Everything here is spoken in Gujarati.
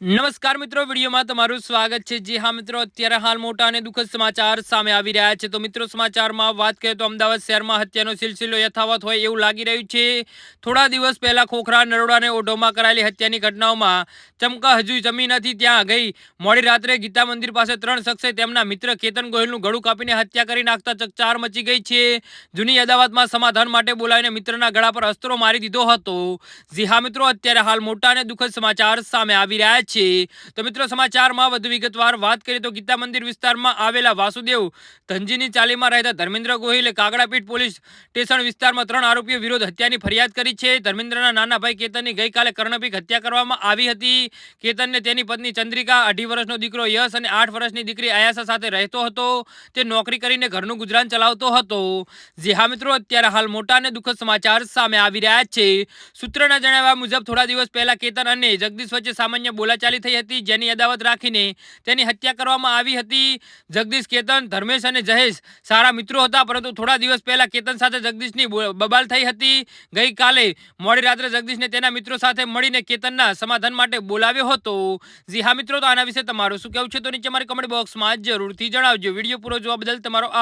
નમસ્કાર મિત્રો, વિડીયોમાં તમારું સ્વાગત છે। જી હા મિત્રો, અત્યારે હાલ મોટા અને દુઃખદ સમાચાર સામે આવી રહ્યા છે। તો મિત્રો, સમાચારમાં વાત કરીએ તો અમદાવાદ શહેરમાં હત્યાનો સિલસિલો યથાવત હોય એવું લાગી રહ્યું છે। થોડા દિવસ પહેલા ખોખરા, નરોડા અને ઓઢવમાં કરાયેલી હત્યાની ઘટનાઓમાં ચમકા હજુ જમી નથી ત્યાં ગઈ। મોડી રાત્રે ગીતા મંદિર પાસે 3 શખ્સે તેમના મિત્ર કેતન ગોહિલનું ગળું કાપીને હત્યા કરી નાખતા ચકચાર મચી ગઈ છે। જૂની અદાવતમાં સમાધાન માટે બોલાવીને મિત્રના ગળા પર અસ્ત્રો મારી દીધો હતો। જી હા મિત્રો, અત્યારે હાલ મોટા અને દુઃખદ સમાચાર સામે આવી રહ્યા છે। તો મિત્રો, સમાચારમાં વધુ વિગતવાર વાત કરીએ તો ગીતા મંદિર વિસ્તારમાં આવેલા વાસુદેવ ધનજીની ચાલીમાં રહેતા ધર્મેન્દ્ર ગોહિલે કાગડાપીઠ પોલીસ સ્ટેશન વિસ્તારમાં 3 આરોપીઓ વિરુદ્ધ હત્યાની ફરિયાદ કરી છે। ધર્મેન્દ્રના નાના ભાઈ કેતનની ગઈકાલે કર્ણપીક હત્યા કરવામાં આવી હતી। કેતનને તેની પત્ની ચંદ્રિકા, 2.5 વર્ષનો દીકરો યશ અને 8 વર્ષની દીકરી આયાસા સાથે રહેતો હતો। તે નોકરી કરીને ઘરનું ગુજરાન ચલાવતો હતો। જી હા મિત્રો, અત્યારે હાલ મોટા અને દુઃખદ સમાચાર સામે આવી રહ્યા છે। સૂત્રના જણાવ્યા મુજબ થોડા દિવસ પહેલા કેતન અને જગદીશ વચ્ચે સામાન્ય બોલાચાલી થઈ હતી, જેની અદાવત રાખીને તેની હત્યા કરવામાં આવી હતી। જગદીશ, કેતન, ધર્મેશ અને જયેશ સારા મિત્રો હતા, પરંતુ થોડા દિવસ પહેલા કેતન સાથે જગદીશની બબાલ થઈ હતી। ગઈકાલે મોડી રાત્રે જગદીશને તેના મિત્રો સાથે મળીને કેતનના સમાધાન માટે બોલાવ્યો હતો। જી હા મિત્રો, તો આના વિશે તમારું શું કહેવું છે તો નીચે મારી કમેન્ટ બોક્સમાં જરૂરથી જણાવજો। વિડીયો પૂરો જોવા બદલ તમારો